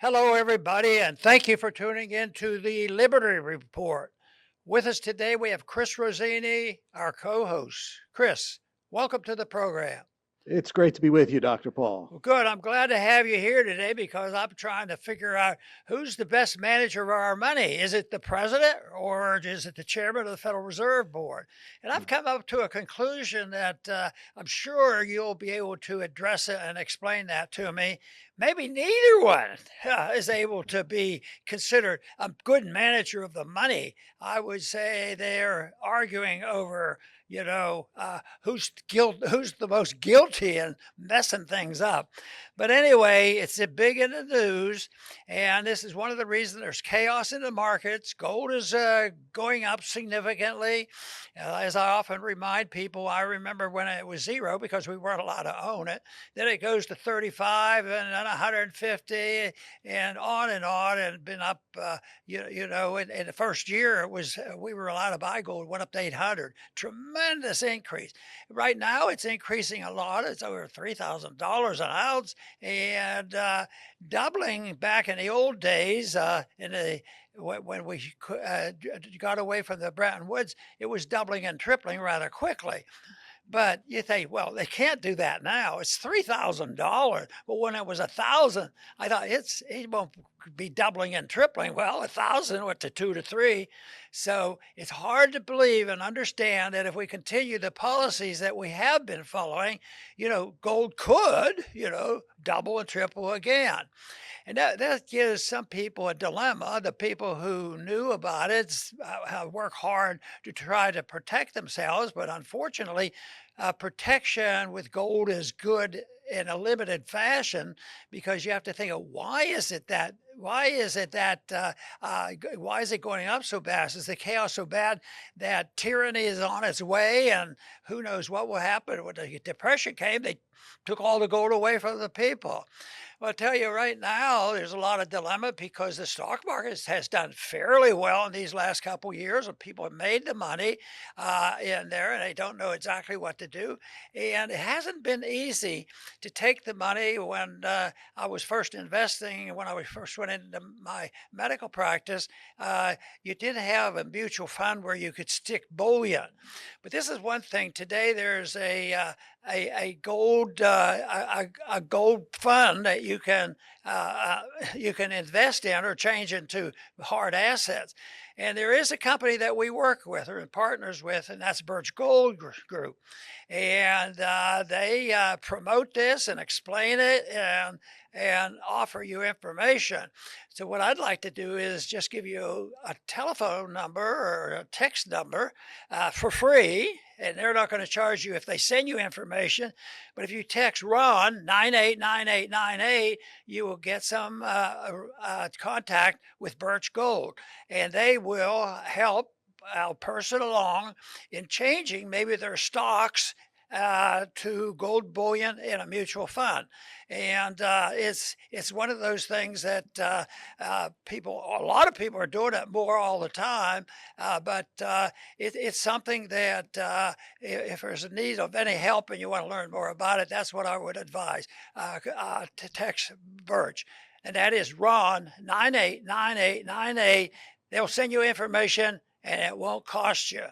Hello, everybody, and thank you for tuning in to the Liberty Report. With us today, we have Chris Rossini, our co host. Chris, welcome to the program. It's great to be with you, Dr. Paul. Well, good. I'm glad to have you here today because I'm trying to figure out who's the best manager of our money. Is it the president or is it the chairman of the Federal Reserve Board? And I've come up to a conclusion that I'm sure you'll be able to address it and explain that to me. Maybe neither one is able to be considered a good manager of the money. I would say they're arguing over who's the most guilty and messing things up. But anyway, it's a big in the news, and this is one of the reasons there's chaos in the markets. Gold is going up significantly. As I often remind people, I remember when it was zero because we weren't allowed to own it. Then it goes to 35 and then 150 and on, and been up. In the first year, it was we were allowed to buy gold. It went up to 800. Tremendous increase. Right now, it's increasing a lot. It's over $3,000 an ounce, and doubling back in the old days. When we got away from the Bretton Woods, it was doubling and tripling rather quickly. But you think, well, they can't do that now. It's $3,000. But when it was 1,000, I thought it won't be doubling and tripling. Well, 1,000 went to 2 to 3. So it's hard to believe and understand that if we continue the policies that we have been following, gold could, double and triple again. And that gives some people a dilemma. The people who knew about it work hard to try to protect themselves, but unfortunately, protection with gold is good in a limited fashion because you have to think of why is it that why is it going up so fast? Is the chaos so bad that tyranny is on its way and who knows what will happen? When the depression came, they took all the gold away from the people. Well, I'll tell you right now, there's a lot of dilemma because the stock market has done fairly well in these last couple of years, and people have made the money in there, and they don't know exactly what to do. And it hasn't been easy to take the money when I was first investing, when I first went into my medical practice. You didn't have a mutual fund where you could stick bullion, but this is one thing. Today, there's a gold fund that you can invest in or change into hard assets. And there is a company that we work with or in partners with, and that's Birch Gold Group. And they promote this and explain it and offer you information. So what I'd like to do is just give you a telephone number or a text number for free. And they're not going to charge you if they send you information. But if you text Ron 989898, you will get some contact with Birch Gold. And they will help a person along in changing maybe their stocks to gold bullion in a mutual fund. And it's one of those things that a lot of people are doing it more all the time. But it's something that if there's a need of any help and you want to learn more about it, that's what I would advise to text Birch. And that is Ron 989898. They'll send you information and it won't cost you.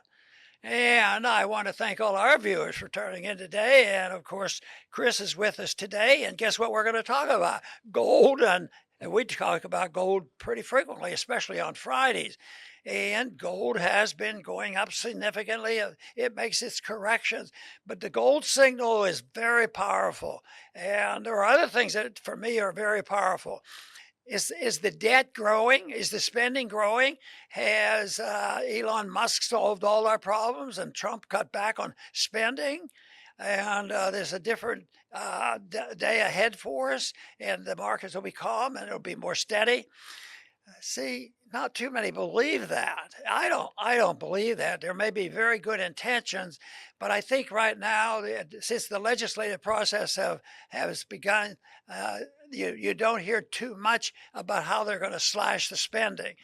And I want to thank all our viewers for turning in today. And of course, Chris is with us today. And guess what we're going to talk about? Gold. And we talk about gold pretty frequently, especially on Fridays. And gold has been going up significantly. It makes its corrections. But the gold signal is very powerful. And there are other things that, for me, are very powerful. Is the debt growing? Is the spending growing? Has Elon Musk solved all our problems and Trump cut back on spending? And there's a different day ahead for us, and the markets will be calm and it'll be more steady. See, not too many believe that. I don't believe that. There may be very good intentions, but I think right now, since the legislative process has begun, you don't hear too much about how they're going to slash the spending.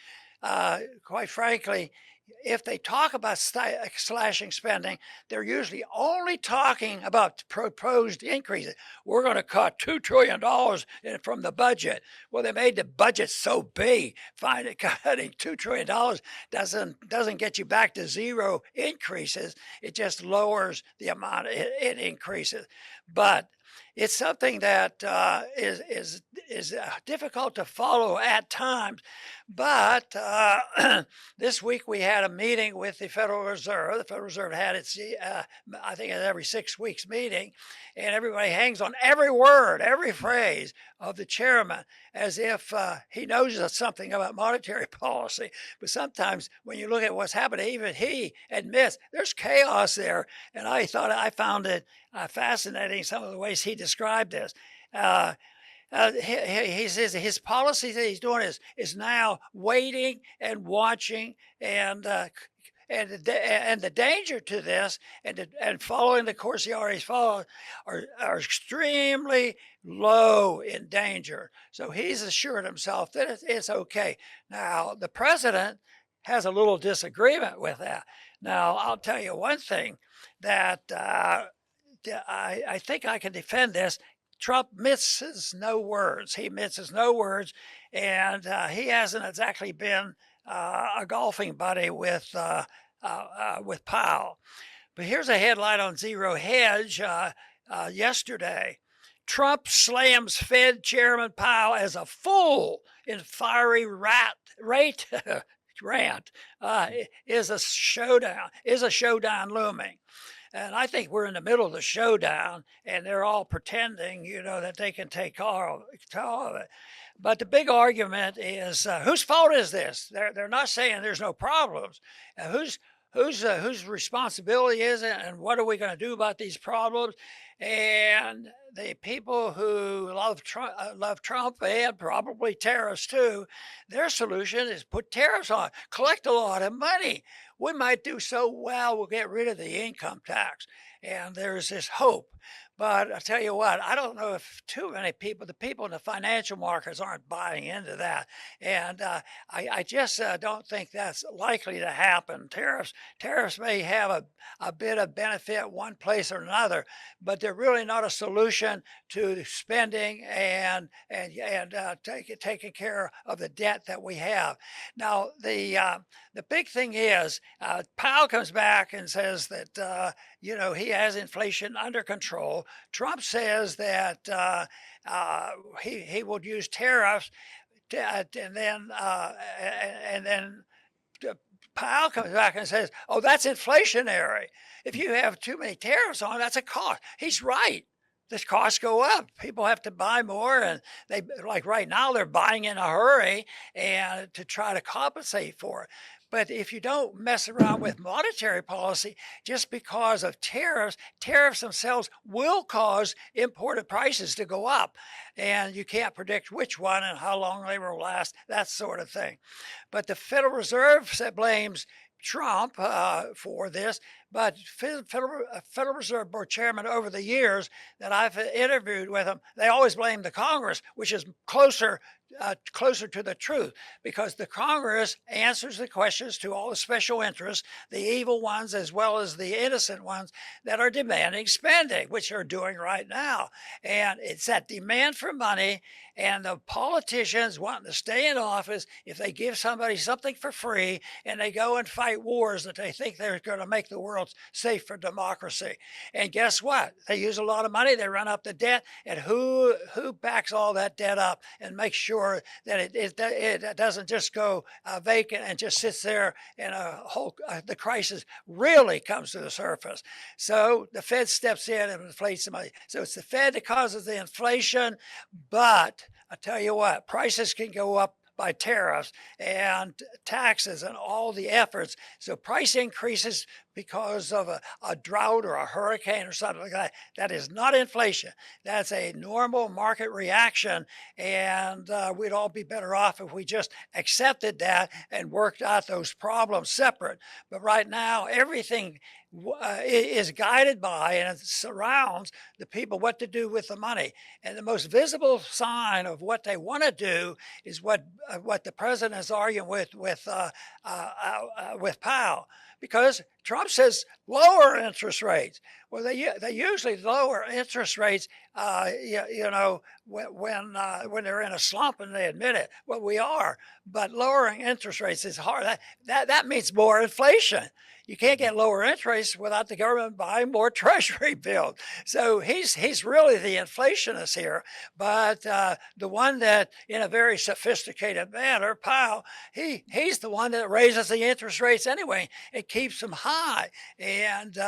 Quite frankly, if they talk about slashing spending, they're usually only talking about proposed increases. We're going to cut $2 trillion from the budget. Well, they made the budget so big. Cutting $2 trillion doesn't get you back to zero increases. It just lowers the amount it increases. But it's something that is difficult to follow at times. But this week we had a meeting with the Federal Reserve. The Federal Reserve had its, I think, it's every 6 weeks meeting, and everybody hangs on every word, every phrase of the chairman as if he knows something about monetary policy. But sometimes when you look at what's happening, even he admits there's chaos there. And I found it fascinating, some of the ways he described this. He says his policy that he's doing is now waiting and watching, and the danger to this and following the course he already followed are extremely low in danger. So he's assured himself that it's okay. Now the president has a little disagreement with that. Now I'll tell you one thing that I think I can defend this. Trump minces no words. He minces no words, and he hasn't exactly been a golfing buddy with Powell. But here's a headline on Zero Hedge yesterday. Trump slams Fed Chairman Powell as a fool in fiery rate rant. Is a showdown looming? And I think we're in the middle of the showdown, and they're all pretending, that they can take all of it. But the big argument is whose fault is this? They're not saying there's no problems. Whose responsibility is it, and what are we going to do about these problems? And the people who love Trump and probably tariffs too, their solution is put tariffs on, collect a lot of money. We might do so well, we'll get rid of the income tax. And there's this hope. But I tell you what, I don't know if too many people, the people in the financial markets aren't buying into that. And I just don't think that's likely to happen. Tariffs may have a bit of benefit one place or another, but they're really not a solution to spending and taking care of the debt that we have. Now, the big thing is Powell comes back and says that, he has inflation under control. Trump says that he would use tariffs, and then Powell comes back and says, "Oh, that's inflationary. If you have too many tariffs on, that's a cost." He's right. The costs go up. People have to buy more, and like right now they're buying in a hurry and to try to compensate for it. But if you don't mess around with monetary policy, just because of tariffs themselves will cause imported prices to go up. And you can't predict which one and how long they will last, that sort of thing. But the Federal Reserve blames Trump for this, but Federal Reserve Board chairman over the years that I've interviewed with them, they always blame the Congress, which is closer to the truth, because the Congress answers the questions to all the special interests, the evil ones as well as the innocent ones that are demanding spending, which they're doing right now. And it's that demand for money and the politicians wanting to stay in office. If they give somebody something for free and they go and fight wars that they think they're going to make the world safe for democracy. And guess what? They use a lot of money, they run up the debt, and who backs all that debt up and makes sure that it doesn't just go vacant and just sits there and the crisis really comes to the surface. So the Fed steps in and inflates the money. So it's the Fed that causes the inflation, but I tell you what, prices can go up by tariffs and taxes and all the efforts. So price increases because of a drought or a hurricane or something like that. That is not inflation. That's a normal market reaction. And we'd all be better off if we just accepted that and worked out those problems separate. But right now, everything is guided by and it surrounds the people what to do with the money. And the most visible sign of what they want to do is what the president is arguing with Powell, because Trump says lower interest rates. Well, they usually lower interest rates, when they're in a slump and they admit it. Well, we are, but lowering interest rates is hard. That means more inflation. You can't get lower interest without the government buying more treasury bills. So he's really the inflationist here. But the one that, in a very sophisticated manner, Powell, he's the one that raises the interest rates anyway. It keeps them high. And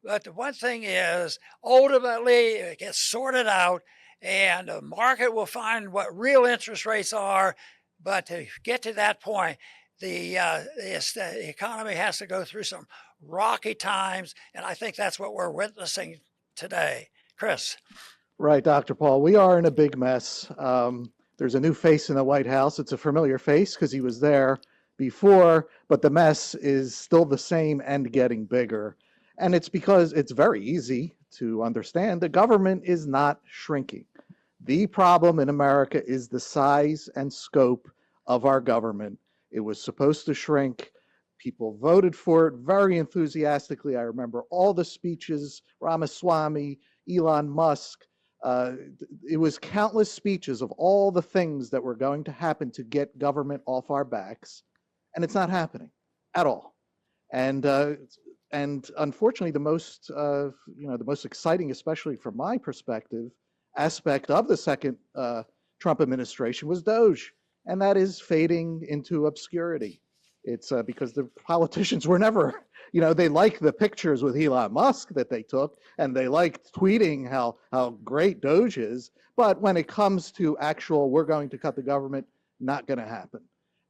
but the one thing is, ultimately, it gets sorted out, and the market will find what real interest rates are. But to get to that point, the economy has to go through some rocky times, and I think that's what we're witnessing today. Chris. Right, Dr. Paul. We are in a big mess. There's a new face in the White House. It's a familiar face because he was there before, but the mess is still the same and getting bigger. And it's because it's very easy to understand the government is not shrinking. The problem in America is the size and scope of our government. It was supposed to shrink. People voted for it very enthusiastically. I remember all the speeches, Ramaswamy, Elon Musk. It was countless speeches of all the things that were going to happen to get government off our backs, and it's not happening at all. And unfortunately, the most exciting, especially from my perspective, aspect of the second Trump administration was DOGE, and that is fading into obscurity. It's because the politicians were never, they like the pictures with Elon Musk that they took, and they liked tweeting how great DOGE is. But when it comes to actual, we're going to cut the government, not going to happen.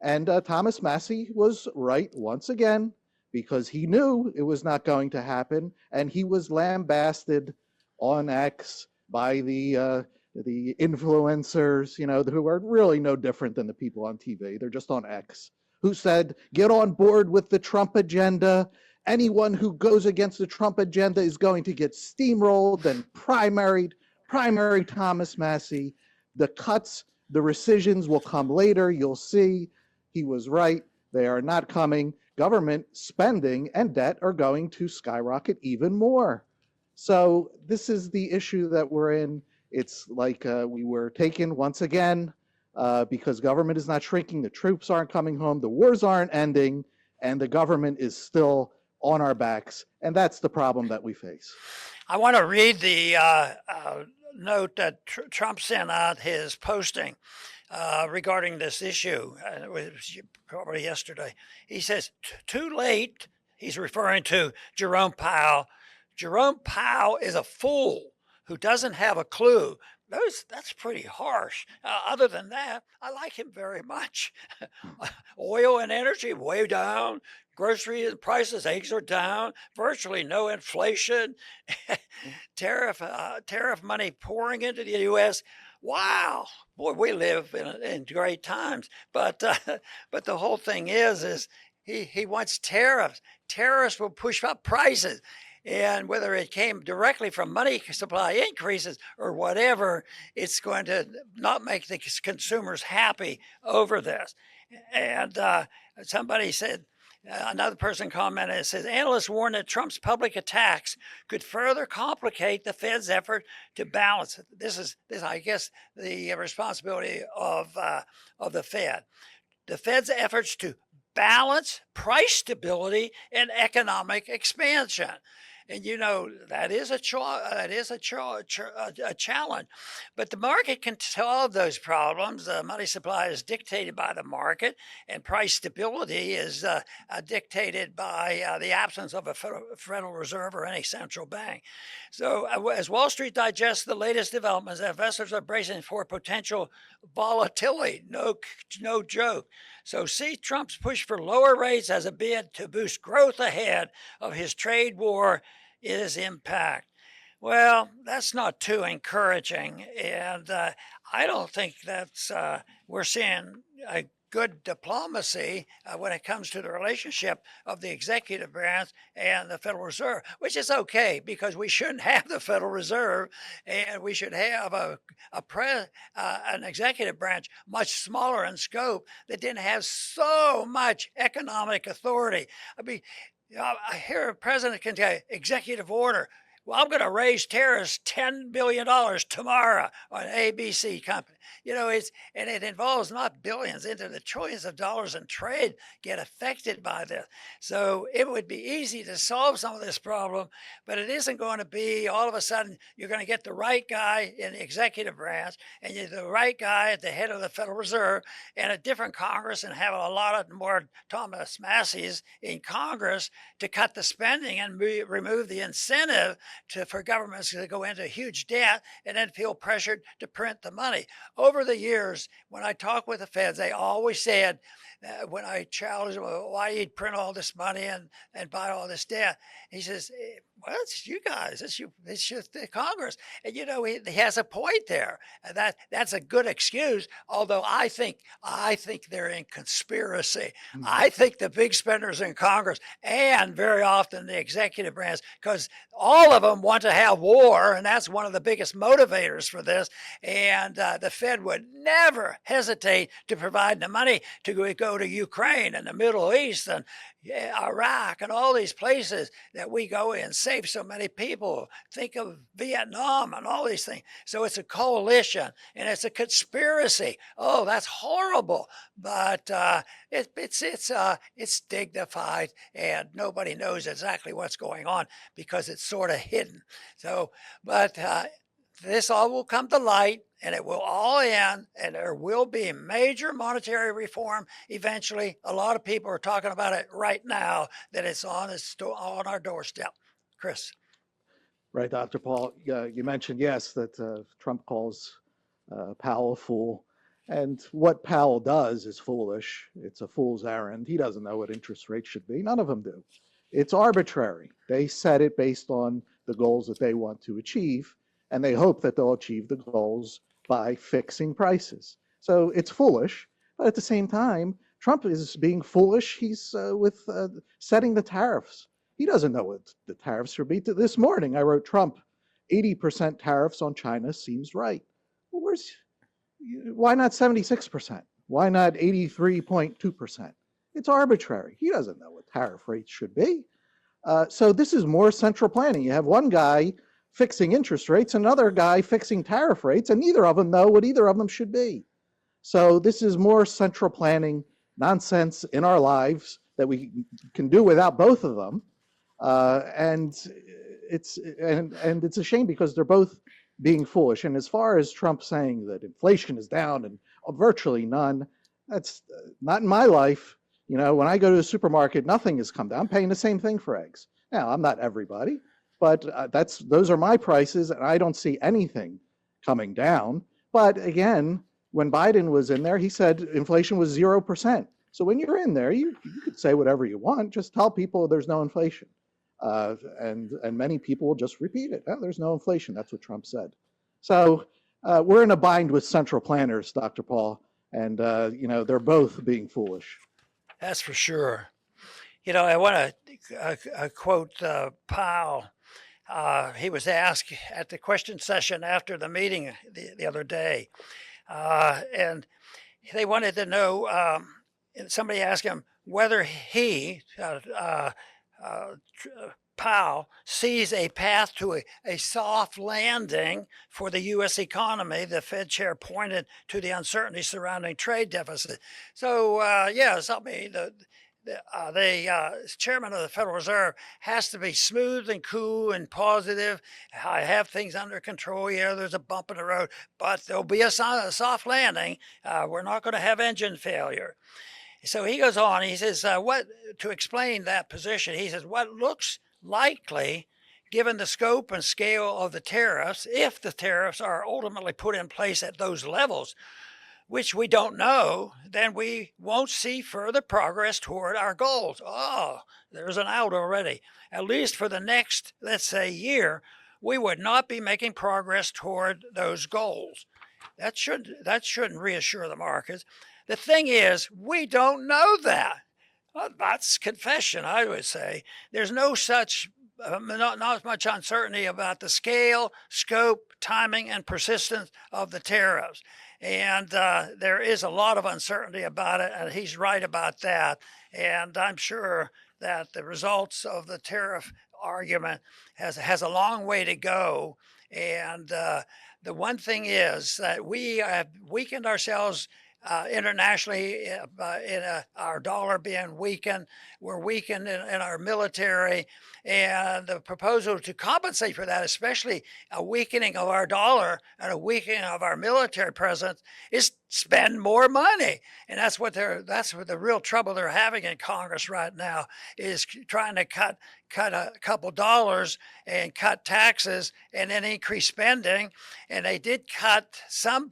And Thomas Massie was right once again, because he knew it was not going to happen, and he was lambasted on X by the influencers, who are really no different than the people on TV. They're just on X, who said, get on board with the Trump agenda. Anyone who goes against the Trump agenda is going to get steamrolled and primary Thomas Massie. The cuts, the rescissions will come later. You'll see. He was right. They are not coming. Government spending and debt are going to skyrocket even more. So this is the issue that we're in. It's like we were taken once again because government is not shrinking, the troops aren't coming home, the wars aren't ending, and the government is still on our backs. And that's the problem that we face. I want to read the note that Trump sent out, his posting regarding this issue. It was probably yesterday. He says, too late. He's referring to Jerome Powell. Jerome Powell is a fool who doesn't have a clue. That's pretty harsh. Other than that, I like him very much. Oil and energy way down. Grocery prices, eggs are down. Virtually no inflation. Tariff money pouring into the U.S. Wow, boy, we live in great times. But the whole thing is he wants tariffs. Tariffs will push up prices. And whether it came directly from money supply increases or whatever, it's going to not make the consumers happy over this. And somebody said, another person commented, it says, analysts warn that Trump's public attacks could further complicate the Fed's effort to balance. This is, I guess, the responsibility of the Fed. The Fed's efforts to balance price stability and economic expansion. And that is a challenge, but the market can solve those problems. The money supply is dictated by the market, and price stability is dictated by the absence of a Federal Reserve or any central bank. So, as Wall Street digests the latest developments, investors are bracing for potential volatility. No joke. So, see Trump's push for lower rates as a bid to boost growth ahead of his trade war is impact. Well, that's not too encouraging, and I don't think that's we're seeing a good diplomacy when it comes to the relationship of the executive branch and the Federal Reserve, which is okay because we shouldn't have the Federal Reserve, and we should have an executive branch much smaller in scope that didn't have so much economic authority. I mean, I hear a president can say executive order. Well, I'm going to raise tariffs $10 billion tomorrow on ABC company. It involves not billions, into the trillions of dollars in trade get affected by this. So it would be easy to solve some of this problem, but it isn't going to be all of a sudden you're going to get the right guy in the executive branch and you're the right guy at the head of the Federal Reserve and a different Congress and have a lot of more Thomas Masseys in Congress to cut the spending and remove the incentive for governments to go into huge debt and then feel pressured to print the money. Over the years, when I talk with the feds, they always said, when I challenged them, well, why do you print all this money and buy all this debt? He says, well, it's you guys, it's just the Congress. And he has a point there. And that's a good excuse. Although I think they're in conspiracy. I think the big spenders in Congress and very often the executive branch, because all of them want to have war, and that's one of the biggest motivators for this. And the Fed would never hesitate to provide the money to go to Ukraine and the Middle East and Iraq and all these places that we go and save so many people. Think of Vietnam and all these things. So it's a coalition and it's a conspiracy. Oh, that's horrible. But it's dignified and nobody knows exactly what's going on because it's sort of hidden. So, but this all will come to light and it will all end and there will be major monetary reform eventually. A lot of people are talking about it right now that it's on our doorstep. Chris. Right, Dr. Paul. You mentioned, yes, that Trump calls Powell a fool. And what Powell does is foolish. It's a fool's errand. He doesn't know what interest rates should be. None of them do. It's arbitrary. They set it based on the goals that they want to achieve, and they hope that they'll achieve the goals by fixing prices. So it's foolish, but at the same time, Trump is being foolish. He's with setting the tariffs. He doesn't know what the tariffs should be. This morning, I wrote Trump, 80% tariffs on China seems right. Well, why not 76%? Why not 83.2%? It's arbitrary. He doesn't know what tariff rates should be. So this is more central planning. You have one guy fixing interest rates, another guy fixing tariff rates, and neither of them know what either of them should be. So this is more central planning nonsense in our lives that we can do without both of them. And it's a shame because they're both being foolish. And as far as Trump saying that inflation is down and virtually none, that's not in my life. When I go to the supermarket, nothing has come down. I'm paying the same thing for eggs. Now, I'm not everybody, but those are my prices, and I don't see anything coming down. But again, when Biden was in there, he said inflation was 0%. So when you're in there, you could say whatever you want. Just tell people there's no inflation. And many people will just repeat it. Oh, there's no inflation. That's what Trump said. So we're in a bind with central planners, Dr. Paul, and they're both being foolish. That's for sure. I want to quote Powell. He was asked at the question session after the meeting the other day, and they wanted to know. Somebody asked him whether he, Powell, sees a path to a soft landing for the U.S. economy. The Fed chair pointed to the uncertainty surrounding trade deficit. So, yes, I mean, the chairman of the Federal Reserve has to be smooth and cool and positive. I have things under control. Yeah, there's a bump in the road, but there'll be a soft landing. We're not going to have engine failure. So he goes on, he says, to explain that position, he says, what looks likely, given the scope and scale of the tariffs, if the tariffs are ultimately put in place at those levels, which we don't know, then we won't see further progress toward our goals. Oh, there's an out already. At least for the next, let's say, year, we would not be making progress toward those goals. That shouldn't reassure the markets. The thing is, we don't know that. Well, that's confession, I would say. There's no such, not much uncertainty about the scale, scope, timing, and persistence of the tariffs. And there is a lot of uncertainty about it, and he's right about that. And I'm sure that the results of the tariff argument has a long way to go. And the one thing is that we have weakened ourselves internationally our dollar being weakened. We're weakened in our military. And the proposal to compensate for that, especially a weakening of our dollar and a weakening of our military presence, is spend more money. And that's what the real trouble they're having in Congress right now is trying to cut a couple dollars and cut taxes and then increase spending. And they did cut some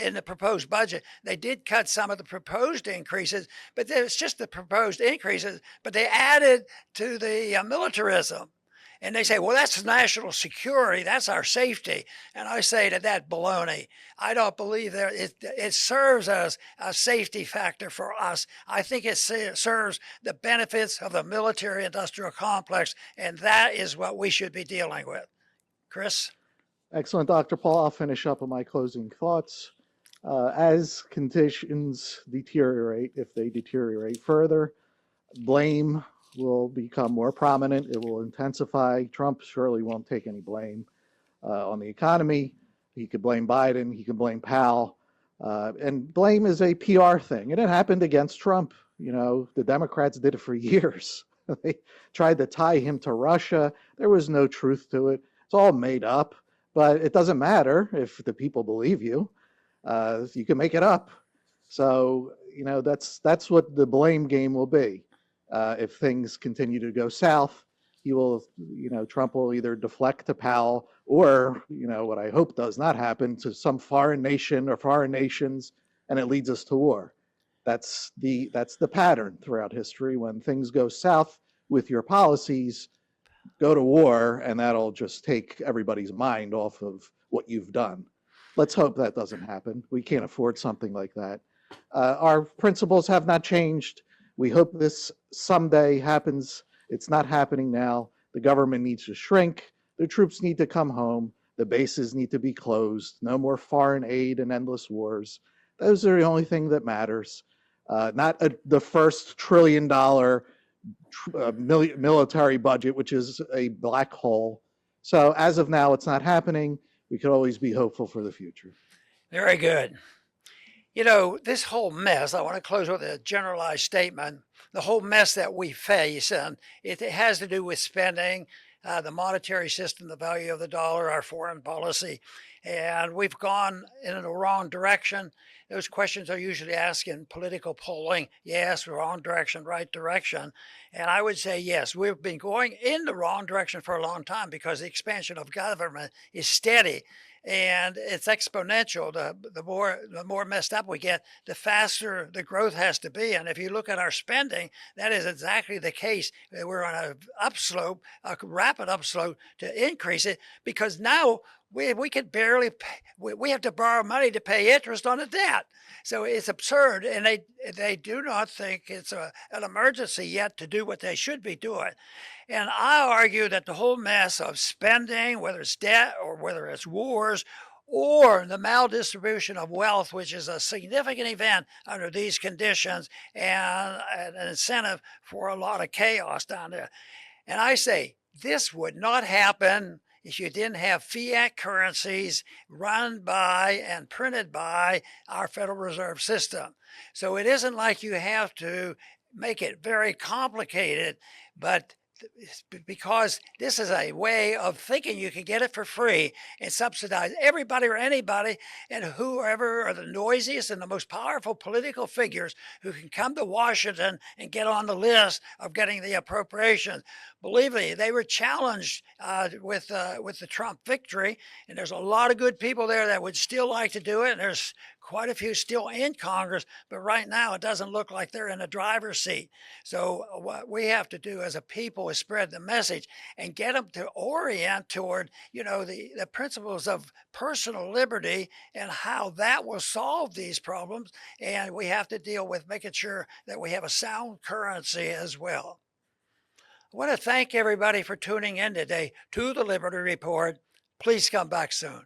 in the proposed budget. They did cut some of the proposed increases, but it's just the proposed increases. But they added to the militarism. And they say, well, that's national security. That's our safety. And I say to that baloney, I don't believe that it serves as a safety factor for us. I think it serves the benefits of the military industrial complex. And that is what we should be dealing with. Chris? Excellent, Dr. Paul. I'll finish up with my closing thoughts. As conditions deteriorate, if they deteriorate further, blame will become more prominent. It will intensify. Trump surely won't take any blame on the economy. He could blame Biden. He could blame Powell. And blame is a PR thing. And it happened against Trump. You know, the Democrats did it for years. They tried to tie him to Russia. There was no truth to it. It's all made up. But it doesn't matter if the people believe you. You can make it up. So, you know, that's what the blame game will be. If things continue to go south, he will, you know, Trump will either deflect to Powell or, you know, what I hope does not happen, to some foreign nation or foreign nations, and it leads us to war. That's the pattern throughout history. When things go south with your policies, go to war, and that'll just take everybody's mind off of what you've done. Let's hope that doesn't happen. We can't afford something like that. Our principles have not changed. We hope this someday happens. It's not happening now. The government needs to shrink. The troops need to come home. The bases need to be closed. No more foreign aid and endless wars. Those are the only thing that matters. Not the first $1 trillion military budget, which is a black hole. So as of now, it's not happening. We could always be hopeful for the future. Very good. You know, this whole mess, I want to close with a generalized statement. The whole mess that we face, and it has to do with spending, the monetary system, the value of the dollar, our foreign policy. And we've gone in the wrong direction. Those questions are usually asked in political polling. Yes, wrong direction, right direction. And I would say, yes, we've been going in the wrong direction for a long time because the expansion of government is steady and it's exponential. The more messed up we get, the faster the growth has to be. And if you look at our spending, that is exactly the case. We're on a upslope, a rapid upslope to increase it, because now we could barely pay, we have to borrow money to pay interest on the debt. So it's absurd, and they do not think it's an emergency yet to do what they should be doing. And I argue that the whole mess of spending, whether it's debt or whether it's wars or the maldistribution of wealth, which is a significant event under these conditions and an incentive for a lot of chaos down there. And I say this would not happen if you didn't have fiat currencies run by and printed by our Federal Reserve System. So it isn't like you have to make it very complicated, but because this is a way of thinking you can get it for free and subsidize everybody or anybody, and whoever are the noisiest and the most powerful political figures who can come to Washington and get on the list of getting the appropriations. Believe me, they were challenged with the Trump victory, and there's a lot of good people there that would still like to do it. And there's quite a few still in Congress, but right now it doesn't look like they're in the driver's seat. So what we have to do as a people is spread the message and get them to orient toward, the principles of personal liberty and how that will solve these problems. And we have to deal with making sure that we have a sound currency as well. I want to thank everybody for tuning in today to the Liberty Report. Please come back soon.